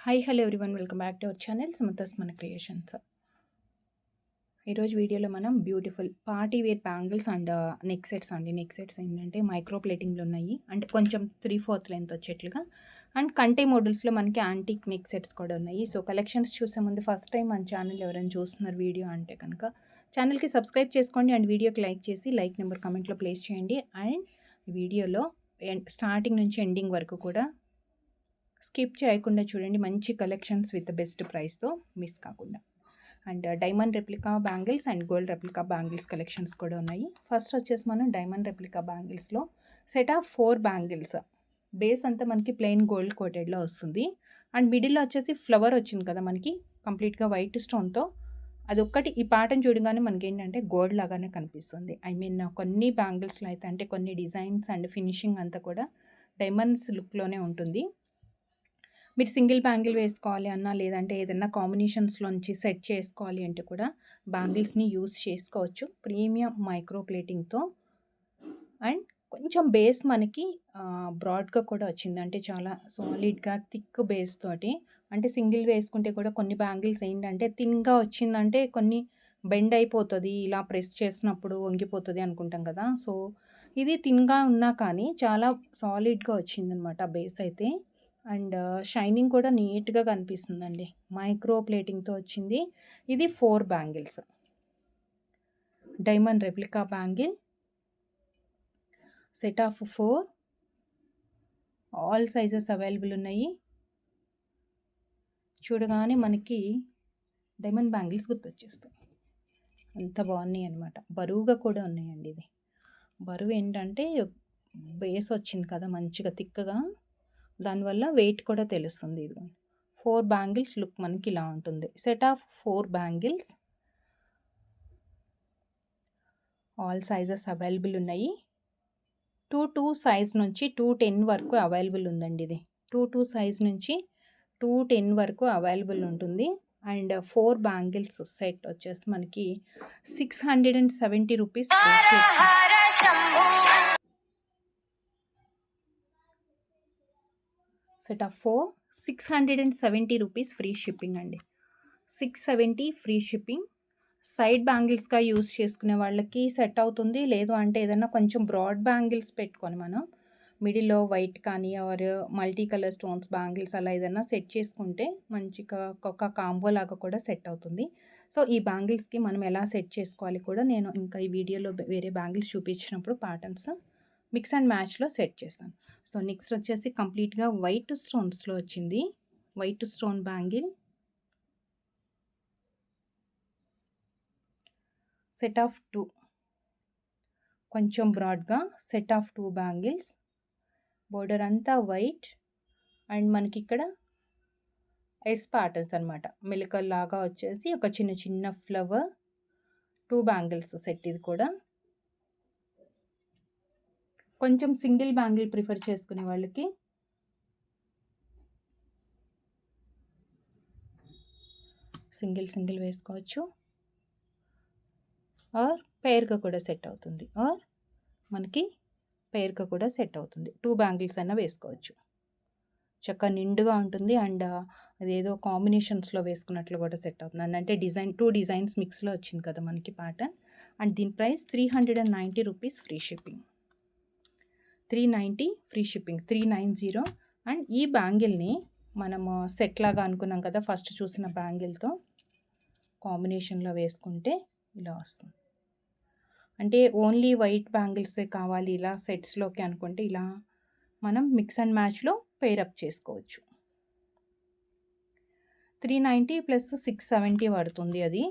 Hi hello everyone, welcome back to our channel Samatha's మన creations. ఈరోజు వీడియోలో మనం beautiful party wear bangles and neck sets అండి. Neck sets ఏంటంటే మైక్రో ప్లేటింగ్లో ఉన్నాయి, అంటే కొంచెం 3/4 లెంత్ వచ్చేట్లుగా. అండ్ కంటే మోడల్స్లో మనకి యాంటిక్ నెక్ సెట్స్ కూడా ఉన్నాయి. సో కలెక్షన్స్ చూసే ముందు ఫస్ట్ టైం మన ఛానల్ ఎవరైనా చూస్తున్నారు వీడియో అంటే కనుక ఛానల్కి సబ్స్క్రైబ్ చేసుకోండి అండ్ వీడియోకి లైక్ చేసి లైక్ నెంబర్ కమెంట్లో ప్లేస్ చేయండి. అండ్ వీడియోలో స్టార్టింగ్ నుంచి ఎండింగ్ వరకు కూడా స్కిప్ చేయకుండా చూడండి. మంచి కలెక్షన్స్ విత్ బెస్ట్ ప్రైస్తో మిస్ కాకుండా. And diamond replica bangles and gold replica bangles collections కూడా ఉన్నాయి. ఫస్ట్ వచ్చేసి మనం డైమండ్ రెప్లికా బ్యాంగిల్స్లో సెట్ ఆఫ్ 4 బ్యాంగిల్స్. బేస్ అంతా మనకి ప్లెయిన్ గోల్డ్ కోటెడ్లో వస్తుంది. అండ్ మిడిల్లో వచ్చేసి ఫ్లవర్ వచ్చింది కదా మనకి కంప్లీట్గా వైట్ స్టోన్తో. అదొక్కటి ఈ ప్యాటర్న్ చూడగానే మనకి ఏంటంటే గోల్డ్ లాగానే కనిపిస్తుంది. ఐ మీన్ కొన్ని బ్యాంగిల్స్లో అయితే అంటే కొన్ని డిజైన్స్ అండ్ ఫినిషింగ్ అంతా కూడా డైమండ్స్ లుక్లోనే ఉంటుంది. మీరు సింగిల్ బ్యాంగిల్ వేసుకోవాలి అన్నా, లేదంటే ఏదైనా కాంబినేషన్స్లోంచి సెట్ చేసుకోవాలి అంటే కూడా బ్యాంగిల్స్ని యూస్ చేసుకోవచ్చు ప్రీమియం మైక్రో ప్లేటింగ్తో. అండ్ కొంచెం బేస్ మనకి బ్రాడ్గా కూడా వచ్చింది, అంటే చాలా సాలిడ్గా థిక్ బేస్ తోటి. అంటే సింగిల్ వేసుకుంటే కూడా కొన్ని బ్యాంగిల్స్ ఏంటంటే థిన్గా వచ్చిందంటే కొన్ని బెండ్ అయిపోతుంది, ఇలా ప్రెస్ చేసినప్పుడు వంగిపోతుంది అనుకుంటాం కదా. సో ఇది థిన్గా ఉన్నా కానీ చాలా సాలిడ్గా వచ్చిందనమాట బేస్ అయితే. అండ్ షైనింగ్ కూడా నీట్గా కనిపిస్తుందండి. మైక్రో ప్లేటింగ్తో వచ్చింది. ఇది 4 bangles, diamond replica bangle set of 4. All sizes available ఉన్నాయి. చూడగానే మనకి డైమండ్ బ్యాంగిల్స్ గుర్తొచ్చేస్తాయి, అంత బాగున్నాయి అనమాట. బరువుగా కూడా ఉన్నాయండి. ఇది బరువు ఏంటంటే బేస్ వచ్చింది కదా మంచిగా థిక్గా, దానివల్ల వెయిట్ కూడా తెలుస్తుంది. ఇది 4 బ్యాంగిల్స్ లుక్ మనకి ఇలా ఉంటుంది. Set of 4 bangles, all sizes available ఉన్నాయి. 2 సైజ్ నుంచి 210 వరకు అవైలబుల్ ఉందండి. ఇది 2 సైజ్ నుంచి 210 వరకు అవైలబుల్ ఉంటుంది. అండ్ 4 బ్యాంగిల్స్ సెట్ వచ్చేసి మనకి 670 rupees. Set of 4 670 rupees free shipping అండి. 670 ఫ్రీ షిప్పింగ్. సైడ్ బ్యాంగిల్స్గా యూస్ చేసుకునే వాళ్ళకి సెట్ అవుతుంది. లేదు అంటే ఏదైనా కొంచెం బ్రాడ్ బ్యాంగిల్స్ పెట్టుకొని మనం మిడిల్లో వైట్ కానీ or multi colour stones bangles అలా ఏదైనా సెట్ చేసుకుంటే మంచిగా ఒక కాంబో లాగా కూడా సెట్ అవుతుంది. సో ఈ బ్యాంగిల్స్కి మనం ఎలా సెట్ చేసుకోవాలి కూడా నేను ఇంకా ఈ వీడియోలో వేరే బ్యాంగిల్స్ చూపించినప్పుడు ప్యాటర్న్స్ మిక్స్ అండ్ మ్యాచ్లో సెట్ చేస్తాను. సో నెక్స్ట్ వచ్చేసి కంప్లీట్గా వైట్ స్టోన్స్లో వచ్చింది. White stone bangle set of 2, కొంచెం బ్రాడ్గా సెట్ ఆఫ్ 2 బ్యాంగిల్స్. బోర్డర్ అంతా వైట్ అండ్ మనకి ఇక్కడ ఎస్ ప్యాటర్న్స్ అనమాట, మెలికల్లాగా వచ్చేసి ఒక చిన్న చిన్న ఫ్లవర్. 2 bangles set. ఇది కూడా కొంచెం సింగిల్ బ్యాంగిల్ ప్రిఫర్ చేసుకునే వాళ్ళకి సింగిల్ వేసుకోవచ్చు, ఆర్ పేర్గా కూడా సెట్ అవుతుంది, ఆర్ మనకి పేర్గా కూడా సెట్ అవుతుంది. 2 బ్యాంగిల్స్ అయినా వేసుకోవచ్చు. చక్కగా నిండుగా ఉంటుంది. అండ్ అదేదో కాంబినేషన్స్లో వేసుకున్నట్లు కూడా సెట్ అవుతుంది. అండ్ అంటే 2 డిజైన్స్ మిక్స్లో వచ్చింది కదా మనకి ప్యాటర్న్. అండ్ దీని price 390 rupees free shipping. 390 free shipping, 390. And ఈ బ్యాంగిల్ని మనము సెట్ లాగా అనుకున్నాం కదా ఫస్ట్ చూసిన బ్యాంగిల్తో కాంబినేషన్లో వేసుకుంటే ఇలా వస్తుంది. అంటే ఓన్లీ వైట్ బ్యాంగిల్సే కావాలి ఇలా సెట్స్లోకి అనుకుంటే ఇలా మనం మిక్స్ అండ్ మ్యాచ్లో పేరప్ చేసుకోవచ్చు. 390 ప్లస్ 670 పడుతుంది. అది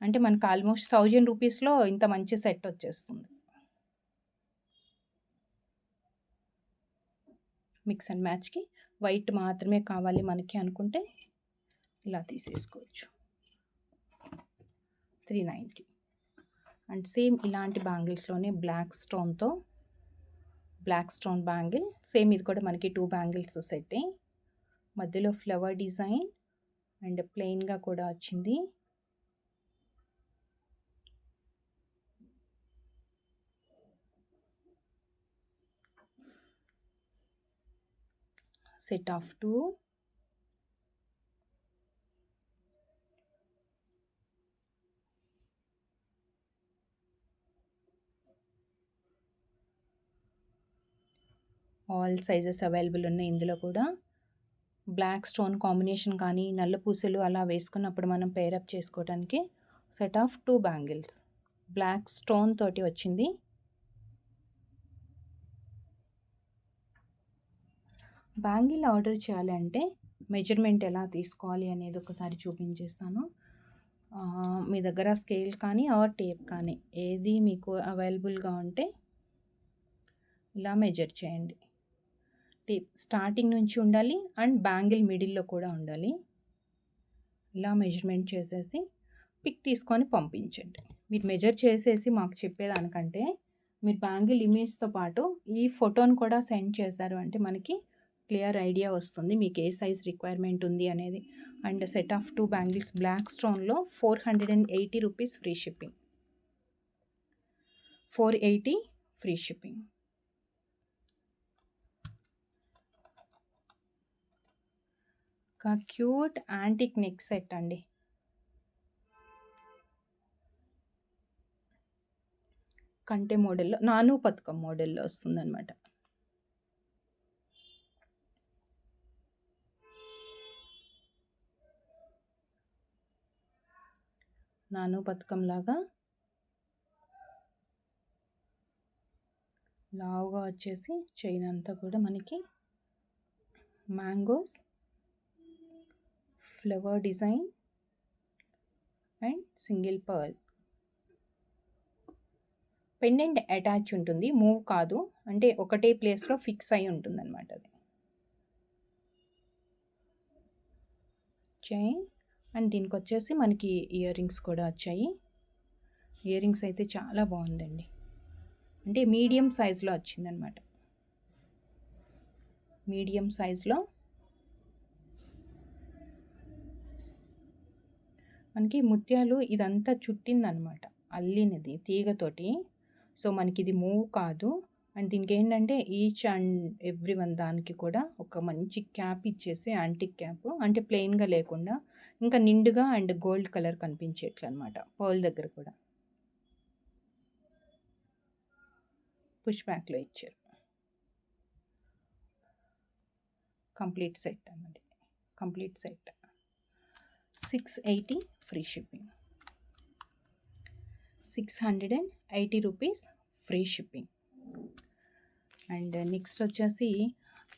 అంటే మనకు ఆల్మోస్ట్ 1000 రూపీస్లో ఇంత మంచి సెట్ వచ్చేస్తుంది. మిక్స్ అండ్ మ్యాచ్కి వైట్ మాత్రమే కావాలి మనకి అనుకుంటే ఇలా తీసేసుకోవచ్చు. 390. అండ్ సేమ్ ఇలాంటి బ్యాంగిల్స్లోనే బ్లాక్ స్టోన్ బ్యాంగిల్ సేమ్. ఇది కూడా మనకి 2 బ్యాంగిల్స్ సెట్, మధ్యలో ఫ్లవర్ డిజైన్ అండ్ ప్లెయిన్గా కూడా వచ్చింది. Set of 2 all sizes available ఉన్నాయి ఇందులో కూడా. బ్లాక్ స్టోన్ కాంబినేషన్ కానీ నల్ల పూసలు అలా వేసుకున్నప్పుడు మనం పేరప్ చేసుకోవడానికి set of 2 bangles black stone తోటి వచ్చింది. బ్యాంగిల్ ఆర్డర్ చేయాలంటే మెజర్మెంట్ ఎలా తీసుకోవాలి అనేది ఒకసారి చూపించేస్తాను. మీ దగ్గర స్కేల్ కానీ ఆర్ టేప్ కానీ ఏది మీకు అవైలబుల్గా ఉంటే ఇలా మెజర్ చేయండి. టేప్ స్టార్టింగ్ నుంచి ఉండాలి అండ్ బ్యాంగిల్ మిడిల్లో కూడా ఉండాలి. ఇలా మెజర్మెంట్ చేసేసి పిక్ తీసుకొని పంపించండి. మీరు మెజర్ చేసేసి మాకు చెప్పేదానికంటే మీరు బ్యాంగిల్ ఇమేజ్తో పాటు ఈ ఫోటోని కూడా సెండ్ చేశారు అంటే మనకి క్లియర్ ఐడియా వస్తుంది మీకు ఏ సైజ్ రిక్వైర్మెంట్ ఉంది అనేది. And set of 2 bangles black స్టోన్లో 480 rupees free shipping. 480 free shipping. ఒక క్యూట్ యాంటిక్ నెక్ సెట్ అండి. కంటె మోడల్లో నాను పథకం మోడల్లో వస్తుందన్నమాట. నాను పథకం లాగా లావుగా వచ్చేసి చైన్ అంతా కూడా మనకి mangoes flower design and single pearl. Pendant attach ఉంటుంది, మూవ్ కాదు, అంటే ఒకటే ప్లేస్లో ఫిక్స్ అయి ఉంటుంది అనమాట. అది చైన్ అండ్ దీనికి వచ్చేసి మనకి ఇయర్ రింగ్స్ కూడా వచ్చాయి. ఇయర్ రింగ్స్ అయితే చాలా బాగుందండి, అంటే మీడియం సైజులో వచ్చిందనమాట. మీడియం సైజులో మనకి ముత్యాలు ఇదంతా చుట్టిందనమాట, అల్లినది తీగతోటి. సో మనకి ఇది మూవ్ కాదు. అండ్ దీనికి ఏంటంటే ఈచ్ అండ్ ఎవ్రీ వన్ దానికి కూడా ఒక మంచి క్యాప్ ఇచ్చేసి యాంటిక్ క్యాప్, అంటే ప్లెయిన్గా లేకుండా ఇంకా నిండుగా అండ్ గోల్డ్ కలర్ కనిపించేట్లు అనమాట. పర్ల్ దగ్గర కూడా పుష్ బ్యాక్లో ఇచ్చారు. కంప్లీట్ సెట్ అన్నది, complete set 680 free shipping. 680 rupees free shipping. And next వచ్చేసి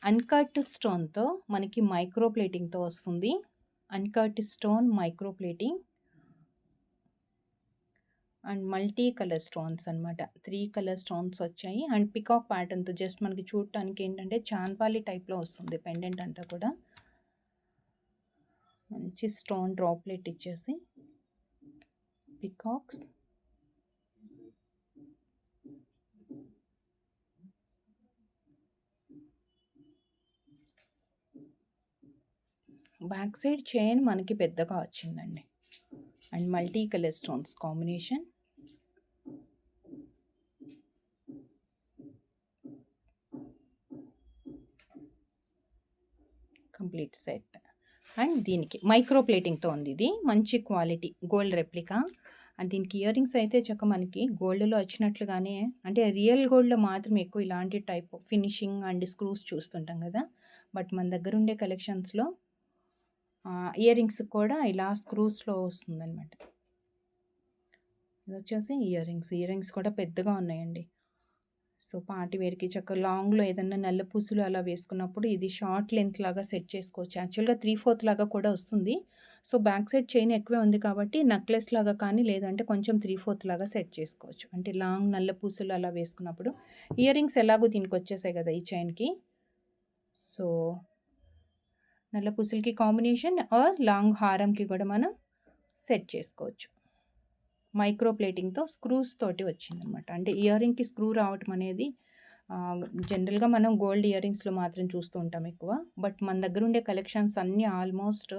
అన్కట్ స్టోన్తో మనకి మైక్రో ప్లేటింగ్తో వస్తుంది. Uncut stone micro plating and multi colour stones అనమాట. 3 కలర్ స్టోన్స్ వచ్చాయి అండ్ పికాక్ ప్యాటర్న్తో జస్ట్ మనకి చూడటానికి ఏంటంటే చాన్పాలి టైప్లో వస్తుంది పెండెంట్ అంతా కూడా. మంచి స్టోన్ డ్రాప్లెట్ ఇచ్చేసి పికాక్స్, బ్యాక్ సైడ్ చైన్ మనకి పెద్దగా వచ్చిందండి and multi colour stones combination. Complete set and దీనికి మైక్రో ప్లేటింగ్తో ఉంది. ఇది మంచి క్వాలిటీ గోల్డ్ రెప్లికా. అండ్ దీనికి ఇయర్ రింగ్స్ అయితే చక్క మనకి గోల్డ్లో వచ్చినట్లుగానే, అంటే రియల్ గోల్డ్లో మాత్రం ఎక్కువ ఇలాంటి టైప్ ఫినిషింగ్ అండ్ స్క్రూస్ చూస్తుంటాం కదా, బట్ మన దగ్గర ఉండే కలెక్షన్స్లో ఇయర్ రింగ్స్ కూడా ఇలా స్క్రూస్లో వస్తుందన్నమాట. ఇది వచ్చేసి ఇయర్ రింగ్స్ కూడా పెద్దగా ఉన్నాయండి. సో పార్టీ వేర్కి చక్క లాంగ్లో ఏదన్నా నల్ల పూసులు అలా వేసుకున్నప్పుడు ఇది షార్ట్ లెంత్ లాగా సెట్ చేసుకోవచ్చు. యాక్చువల్గా 3/4 లాగా కూడా వస్తుంది. సో బ్యాక్ సైడ్ చైన్ ఎక్కువే ఉంది కాబట్టి నెక్లెస్ లాగా కానీ లేదంటే కొంచెం 3/4 లాగా సెట్ చేసుకోవచ్చు. అంటే లాంగ్ నల్ల పూసులు అలా వేసుకున్నప్పుడు ఇయర్ రింగ్స్ ఎలాగో దీనికి వచ్చేసాయి కదా ఈ చైన్కి. సో నల్ల పూసలకి కాంబినేషన్ ఆర్ లాంగ్ హారంకి కూడా మనం సెట్ చేసుకోవచ్చు. మైక్రో ప్లేటింగ్తో స్క్రూస్ తోటి వచ్చిందనమాట. అంటే ఇయర్ రింగ్కి స్క్రూ రావటం అనేది జనరల్గా మనం గోల్డ్ ఇయర్ రింగ్స్లో మాత్రం చూస్తూ ఉంటాం ఎక్కువ. బట్ మన దగ్గర ఉండే కలెక్షన్స్ అన్నీ ఆల్మోస్ట్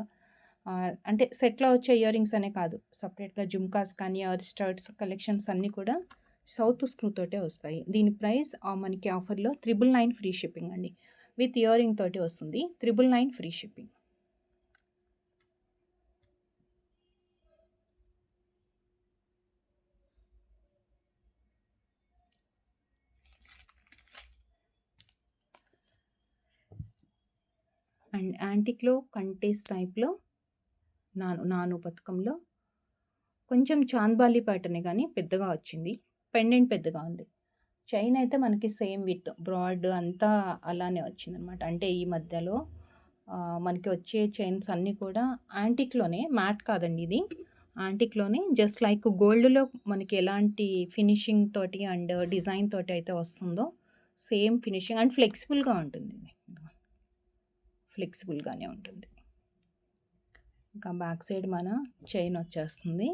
అంటే సెట్లో వచ్చే ఇయర్ రింగ్స్ అనే కాదు, సపరేట్గా జుమ్కాస్ కానీ ఆర్ స్టర్ట్స్ కలెక్షన్స్ అన్నీ కూడా సౌత్ స్క్రూ తోటే వస్తాయి. దీని ప్రైస్ మనకి ఆఫర్లో 999 ఫ్రీ షిప్పింగ్ అండి. విత్ ఇయర్ రింగ్ తోటి వస్తుంది 999 ఫ్రీ షిప్పింగ్. అండ్ యాంటిక్‌లో కంటేస్ టైప్‌లో నాను పథకంలో కొంచెం చాంద్బాలి ప్యాటర్నే గానీ పెద్దగా వచ్చింది. పెండెంట్ పెద్దగా ఉంది. చైన్ అయితే మనకి సేమ్ విత్ బ్రాడ్ అంతా అలానే వచ్చిందనమాట. అంటే ఈ మధ్యలో మనకి వచ్చే చైన్స్ అన్నీ కూడా యాంటిక్‌లోనే, మ్యాట్ కాదండి ఇది. యాంటిక్‌లోనే జస్ట్ లైక్ గోల్డ్‌లో మనకి ఎలాంటి ఫినిషింగ్ తోటి అండ్ డిజైన్ తోటి అయితే వస్తుందో సేమ్ ఫినిషింగ్ అండ్ ఫ్లెక్సిబుల్‌గా ఉంటుంది ఇది. ఫ్లెక్సిబుల్‌గానే ఉంటుంది. ఇంకా బ్యాక్ సైడ్ మన చైన్ వచ్చేస్తుంది.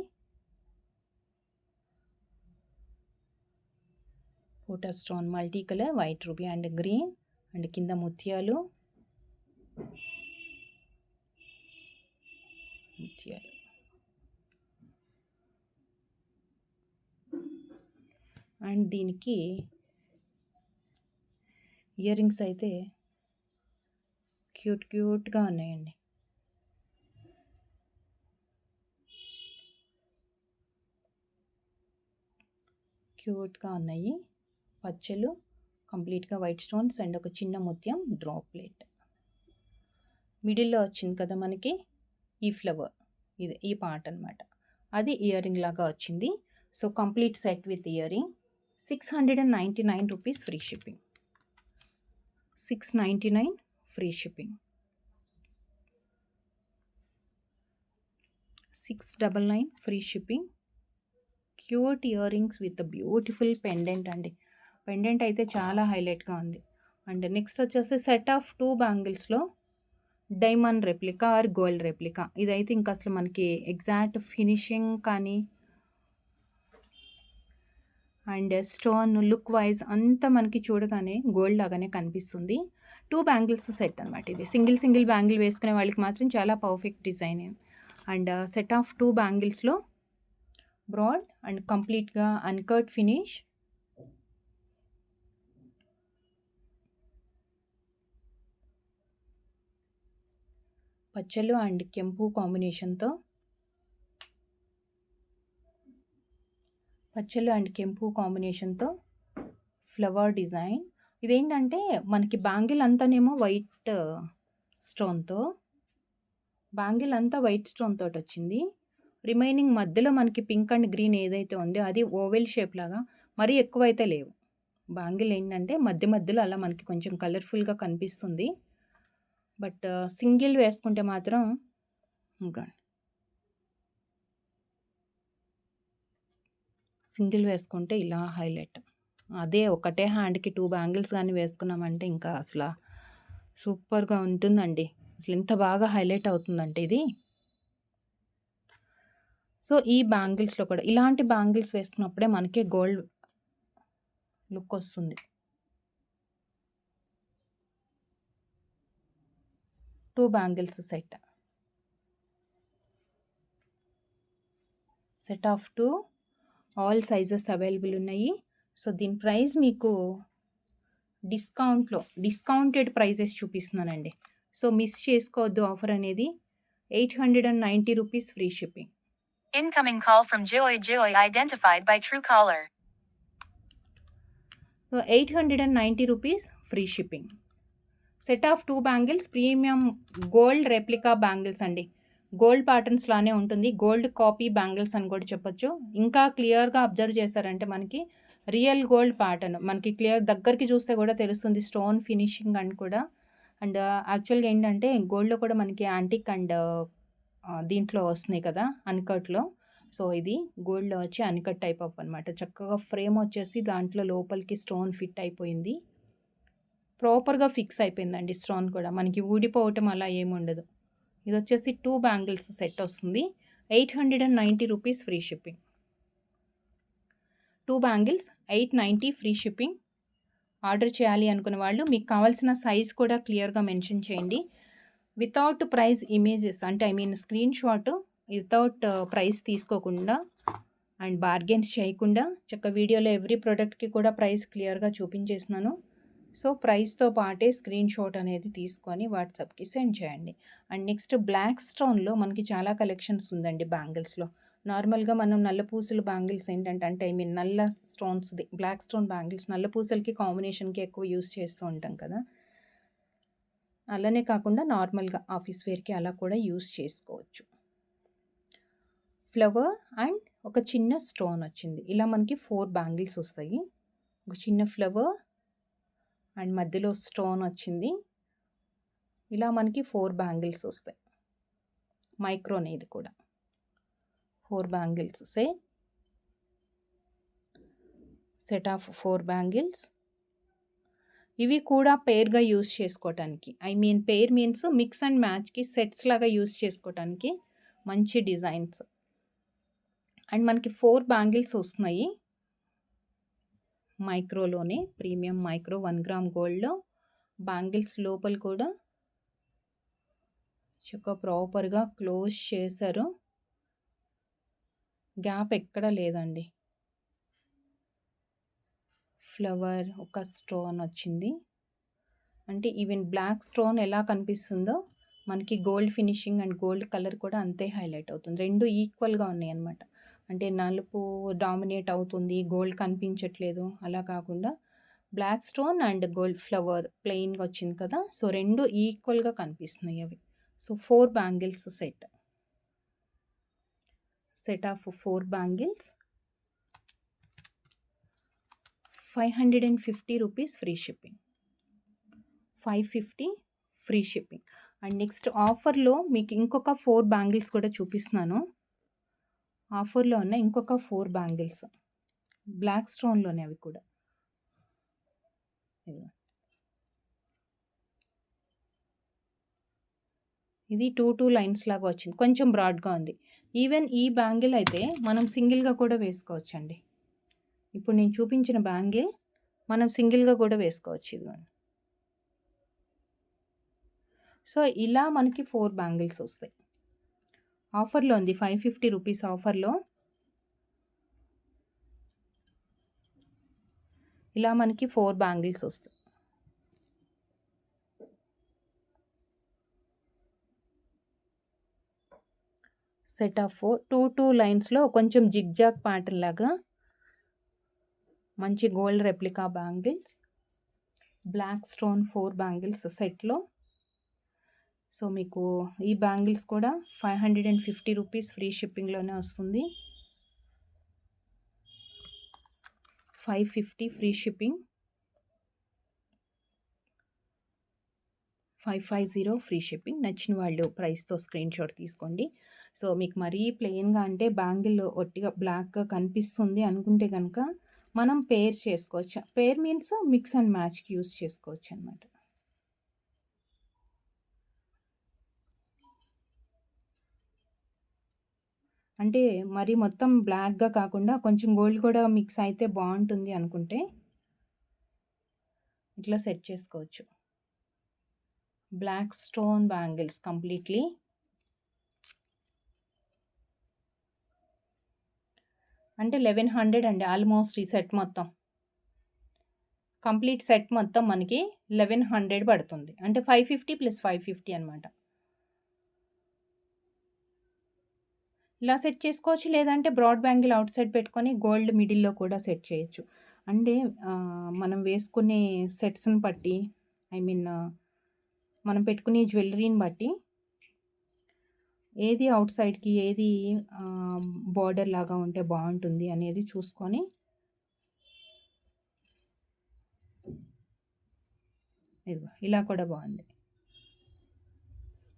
Photo stone multi colour white ruby and green and కింద ముత్యాలు అండ్ దీనికి ఇయర్ రింగ్స్ అయితే క్యూట్గా ఉన్నాయండి. క్యూట్గా ఉన్నాయి. పచ్చలు కంప్లీట్గా వైట్ స్టోన్స్ అండ్ ఒక చిన్న ముత్యం డ్రాప్లెట్. మిడిల్లో వచ్చింది కదా మనకి ఈ ఫ్లవర్, ఇది ఈ పార్ట్ అనమాట. అది ఇయర్ రింగ్ లాగా వచ్చింది. So complete set with ear ring 699 rupees free shipping. 699 free shipping. 699 free shipping. Cute ear rings with beautiful pendant అండి. పెండెంట్ అయితే చాలా హైలైట్గా ఉంది. అండ్ నెక్స్ట్ వచ్చేసి సెట్ ఆఫ్ 2 బ్యాంగిల్స్లో diamond replica or gold replica. ఇదైతే ఇంకా అసలు మనకి ఎగ్జాక్ట్ ఫినిషింగ్ కానీ అండ్ స్టోన్ లుక్ వైజ్ అంతా మనకి చూడగానే గోల్డ్ లాగానే కనిపిస్తుంది. 2 బ్యాంగిల్స్ సెట్ అనమాట ఇది. సింగిల్ బ్యాంగిల్ వేసుకునే వాళ్ళకి మాత్రం చాలా perfect design. And set of 2 బ్యాంగిల్స్లో బ్రాడ్ అండ్ కంప్లీట్గా అన్కట్ ఫినిష్. పచ్చలు అండ్ కెంపు కాంబినేషన్తో ఫ్లవర్ డిజైన్. ఇదేంటంటే మనకి బ్యాంగిల్ అంతానేమో వైట్ స్టోన్తో, బ్యాంగిల్ అంతా వైట్ స్టోన్ తోటి వచ్చింది. రిమైనింగ్ మధ్యలో మనకి పింక్ అండ్ గ్రీన్ ఏదైతే ఉందో అది ఓవెల్ షేప్ లాగా, మరీ ఎక్కువైతే లేవు. బ్యాంగిల్ ఏంటంటే మధ్యలో అలా మనకి కొంచెం కలర్ఫుల్గా కనిపిస్తుంది. బట్ సింగిల్ వేసుకుంటే మాత్రం ఇంకా సింగిల్ వేసుకుంటే ఇలా హైలైట్. అదే ఒకటే హ్యాండ్కి 2 బ్యాంగిల్స్ కానీ వేసుకున్నామంటే ఇంకా అసలు సూపర్గా ఉంటుందండి. అసలు ఎంత బాగా హైలైట్ అవుతుందంటే ఇది. సో ఈ బ్యాంగిల్స్లో కూడా ఇలాంటి బ్యాంగిల్స్ వేసుకున్నప్పుడే మనకి గోల్డ్ లుక్ వస్తుంది. 2 bangles set of 2 all sizes available ఉన్నాయి. సో దీని ప్రైస్ మీకు డిస్కౌంటెడ్ ప్రైజెస్ చూపిస్తున్నానండి. సో మిస్ చేసుకోవద్దు ఆఫర్ అనేది. 890 rupees free shipping. Incoming call from Joy identified by Truecaller. So 890 rupees free shipping. Set of 2 bangles premium gold replica bangles అండి. Gold patterns లానే ఉంటుంది. Gold copy bangles అని కూడా చెప్పొచ్చు. ఇంకా క్లియర్గా అబ్జర్వ్ చేశారంటే మనకి రియల్ గోల్డ్ ప్యాటర్న్ మనకి క్లియర్ దగ్గరికి చూస్తే కూడా తెలుస్తుంది. స్టోన్ ఫినిషింగ్ అని కూడా. అండ్ యాక్చువల్గా ఏంటంటే గోల్డ్లో కూడా మనకి యాంటిక్ అండ్ దీంట్లో వస్తున్నాయి కదా అన్కట్లో. సో ఇది గోల్డ్లో వచ్చి అన్కట్ టైప్ ఆఫ్ అనమాట. చక్కగా ఫ్రేమ్ వచ్చేసి దాంట్లో లోపలికి స్టోన్ ఫిట్ అయిపోయింది. ప్రాపర్గా ఫిక్స్ అయిపోయిందండి స్టోన్ కూడా. మనకి ఊడిపోవటం అలా ఏముండదు. ఇది వచ్చేసి 2 బ్యాంగిల్స్ సెట్ వస్తుంది. 890 rupees free shipping. 2 bangles 890 free shipping. Order చేయాలి అనుకున్న వాళ్ళు మీకు కావాల్సిన సైజ్ కూడా క్లియర్గా మెన్షన్ చేయండి. వితౌట్ ప్రైస్ ఇమేజెస్ అంటే స్క్రీన్ షాట్ వితౌట్ ప్రైస్ తీసుకోకుండా అండ్ బార్గెన్స్ చేయకుండా చక్క వీడియోలో ఎవ్రీ ప్రోడక్ట్కి కూడా ప్రైస్ క్లియర్గా చూపించేస్తున్నాను. సో ప్రైస్తో పాటే స్క్రీన్ షాట్ అనేది తీసుకొని వాట్సాప్కి సెండ్ చేయండి. అండ్ నెక్స్ట్ బ్లాక్ స్టోన్లో మనకి చాలా కలెక్షన్స్ ఉందండి బ్యాంగిల్స్లో. నార్మల్గా మనం నల్ల పూసల బ్యాంగిల్స్ ఏంటంటే నల్ల స్టోన్స్ది బ్లాక్ స్టోన్ బ్యాంగిల్స్ నల్ల పూసలకి కాంబినేషన్కి ఎక్కువ యూస్ చేస్తూ ఉంటాం కదా. అలానే కాకుండా నార్మల్‌గా ఆఫీస్ వేర్‌కి అలా కూడా యూజ్ చేసుకోవచ్చు. ఫ్లవర్ అండ్ ఒక చిన్న స్టోన్ వచ్చింది. ఇలా మనకి 4 బ్యాంగిల్స్ వస్తాయి. ఒక చిన్న ఫ్లవర్ అండ్ మధ్యలో స్టోన్ వచ్చింది. ఇలా మనకి 4 బ్యాంగిల్స్ వస్తాయి. మైక్రోనే ఇది కూడా. 4 బ్యాంగిల్స్ సెట్ ఆఫ్ 4 బ్యాంగిల్స్. ఇవి కూడా పెయిర్‌గా యూజ్ చేసుకోవటానికి. పెయిర్ మీన్స్ మిక్స్ అండ్ మ్యాచ్‌కి సెట్స్ లాగా యూజ్ చేసుకోవటానికి మంచి డిజైన్స్. అండ్ మనకి 4 బ్యాంగిల్స్ వస్తున్నాయి. మైక్రోలోనే ప్రీమియం మైక్రో 1 గ్రామ్ గోల్డ్‌లో బ్యాంగిల్స్ లోపల కూడా చక్కగా ప్రాపర్‌గా క్లోజ్ చేశారు. గ్యాప్ ఎక్కడ లేదండి. ఫ్లవర్ ఒక స్టోన్ వచ్చింది. అంటే ఈవెన్ బ్లాక్ స్టోన్ ఎలా కనిపిస్తుందో మనకి gold finishing and gold colour కూడా అంతే హైలైట్ అవుతుంది. 2 ఈక్వల్‌గా ఉన్నాయన్నమాట. అంటే నలుపు డామినేట్ అవుతుంది, గోల్డ్ కనిపించట్లేదు అలా కాకుండా black stone and gold flower ప్లెయిన్‌గా వచ్చింది కదా! సో 2 ఈక్వల్‌గా కనిపిస్తున్నాయి అవి. So 4 bangles set of 4 bangles 550 rupees free shipping. 550 free shipping. And next ఆఫర్‌లో మీకు ఇంకొక 4 బ్యాంగిల్స్ కూడా చూపిస్తున్నాను. ఆఫర్‌లో ఉన్న ఇంకొక 4 బ్యాంగిల్స్ బ్లాక్ స్టోన్‌లోనే అవి కూడా. ఇది 2 లైన్స్ లాగా వచ్చింది. కొంచెం బ్రాడ్‌గా ఉంది. ఈవెన్ ఈ బ్యాంగిల్ అయితే మనం సింగిల్‌గా కూడా వేసుకోవచ్చండి. ఇప్పుడు నేను చూపించిన బ్యాంగిల్ మనం సింగిల్‌గా కూడా వేసుకోవచ్చు. ఇదిగోండి. సో ఇలా మనకి 4 బ్యాంగిల్స్ వస్తాయి. ఆఫర్‌లో ఉంది 550 రూపీస్ ఆఫర్‌లో. ఇలా మనకి 4 బ్యాంగిల్స్ వస్తాయి. సెట్ ఆఫ్ 4 2 లైన్స్‌లో కొంచెం జిగ్‌జాగ్ ప్యాటర్న్ లాగా మంచి gold replica bangles. Black stone 4 bangles సెట్‌లో. సో మీకు ఈ బ్యాంగిల్స్ కూడా 550 రూపీస్ ఫ్రీ షిప్పింగ్‌లోనే వస్తుంది. 550 ఫ్రీ షిప్పింగ్. 550 free shipping. నచ్చిన వాళ్ళు ప్రైస్‌తో స్క్రీన్‌షాట్ తీసుకోండి. సో మీకు మరీ ప్లెయిన్‌గా అంటే బ్యాంగిల్ ఒట్టిగా బ్లాక్‌గా కనిపిస్తుంది అనుకుంటే గనక మనం పెయిర్ చేసుకోవచ్చు. పెయిర్ మీన్స్ మిక్స్ అండ్ మ్యాచ్‌కి యూజ్ చేసుకోవచ్చు అన్నమాట. అంటే మరి మొత్తం బ్లాక్‌గా కాకుండా కొంచెం గోల్డ్ కూడా మిక్స్ అయితే బాగుంటుంది అనుకుంటే ఇట్లా సెట్ చేసుకోవచ్చు. Black stone bangles completely. అంటే 1100 అండి ఆల్మోస్ట్ ఈ సెట్ మొత్తం. కంప్లీట్ సెట్ మొత్తం మనకి 1100 పడుతుంది. అంటే 550 + 550 అనమాట. ఇలా సెట్ చేసుకోవచ్చు. లేదంటే బ్రాడ్ బ్యాంగిల్ అవుట్ సైడ్ పెట్టుకొని గోల్డ్ మిడిల్‌లో కూడా సెట్ చేయొచ్చు. అంటే మనం వేసుకునే సెట్స్‌ని బట్టి మనం పెట్టుకునే జ్యువెలరీని బట్టి ఏది అవుట్ సైడ్‌కి ఏది బోర్డర్ లాగా ఉంటే బాగుంటుంది అనేది చూసుకొని ఇదిగో ఇలా కూడా బాగుంది.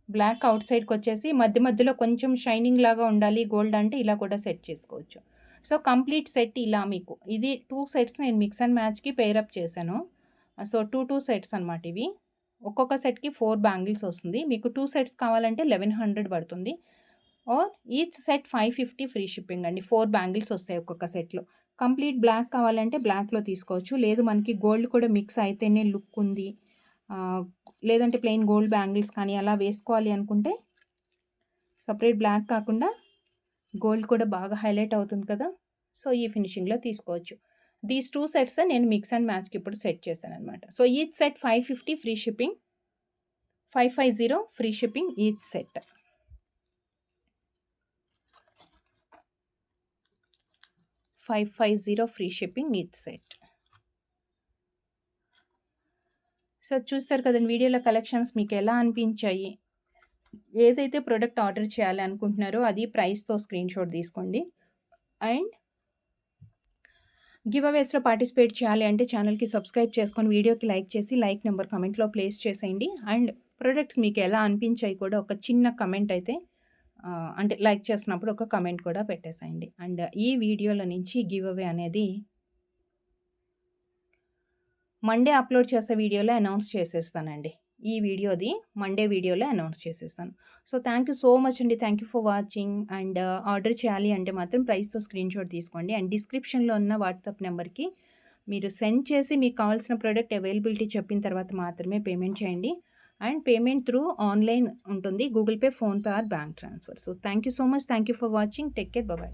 బ్లాక్ అవుట్ సైడ్‌కి వచ్చేసి మధ్య మధ్యలో కొంచెం షైనింగ్ లాగా ఉండాలి గోల్డ్ అంటే ఇలా కూడా సెట్ చేసుకోవచ్చు. సో కంప్లీట్ సెట్ ఇలా మీకు ఇది 2 సెట్స్ నేను మిక్స్ అండ్ మ్యాచ్‌కి పెయిర్ అప్ చేశాను. సో 2 సెట్స్ అనమాట ఇవి. ఒక్కొక్క సెట్‌కి 4 బ్యాంగిల్స్ వస్తుంది. మీకు 2 సెట్స్ కావాలంటే 1100 పడుతుంది. Or each set 550 free shipping అండి. 4 బ్యాంగిల్స్ వస్తాయి ఒక్కొక్క సెట్‌లో. కంప్లీట్ బ్లాక్ కావాలంటే బ్లాక్‌లో తీసుకోవచ్చు. లేదు మనకి గోల్డ్ కూడా మిక్స్ అయితేనే లుక్ ఉంది. లేదంటే ప్లెయిన్ గోల్డ్ బ్యాంగిల్స్ కానీ అలా వేసుకోవాలి అనుకుంటే సపరేట్ బ్లాక్ కాకుండా గోల్డ్ కూడా బాగా హైలైట్ అవుతుంది కదా! సో ఈ ఫినిషింగ్‌లో తీసుకోవచ్చు. దీస్ 2 సెట్స్ నేను మిక్స్ అండ్ మ్యాచ్‌కి ఇప్పుడు సెట్ చేశాననమాట. So each set 550 free shipping. 550 free shipping each set. 550 free shipping each set. So, చూస్తారు కదండీ వీడియోలో కలెక్షన్స్ మీకెలా అనిపించాయి? ఏదైతే ప్రొడక్ట్ ఆర్డర్ చేయాలి అనుకుంటున్నారో అది ప్రైస్‌తో స్క్రీన్‌షాట్ తీసుకోండి. అండ్ గివ్ అవేస్‌లో పార్టిసిపేట్ చేయాలి అంటే ఛానెల్‌కి సబ్స్క్రైబ్ చేసుకొని వీడియోకి లైక్ చేసి లైక్ నంబర్ కామెంట్‌లో ప్లేస్ చేసేయండి. అండ్ ప్రొడక్ట్స్ మీకు ఎలా అనిపించాయి కూడా ఒక చిన్న కమెంట్ అయితే అంటే లైక్ చేసినప్పుడు ఒక కమెంట్ కూడా పెట్టేసేయండి. అండ్ ఈ వీడియోలో నుంచి గివ్ అవే అనేది మండే అప్‌లోడ్ చేసే వీడియోలో అనౌన్స్ చేసేస్తానండి. ఈ వీడియోది మండే వీడియోలో అనౌన్స్ చేసేస్తాను. So, thank you so much అండి. Thank you for watching. And order చేయాలి అంటే మాత్రం ప్రైస్‌తో స్క్రీన్‌షాట్ తీసుకోండి. అండ్ డిస్క్రిప్షన్‌లో ఉన్న వాట్సాప్ నంబర్‌కి మీరు సెండ్ చేసి మీకు కావాల్సిన ప్రొడక్ట్ అవైలబిలిటీ చెప్పిన తర్వాత మాత్రమే పేమెంట్ చేయండి. అండ్ పేమెంట్ త్రూ ఆన్‌లైన్ ఉంటుంది. Google pay, PhonePe or bank transfer. So, thank you so much. Thank you for watching. Take care. By by.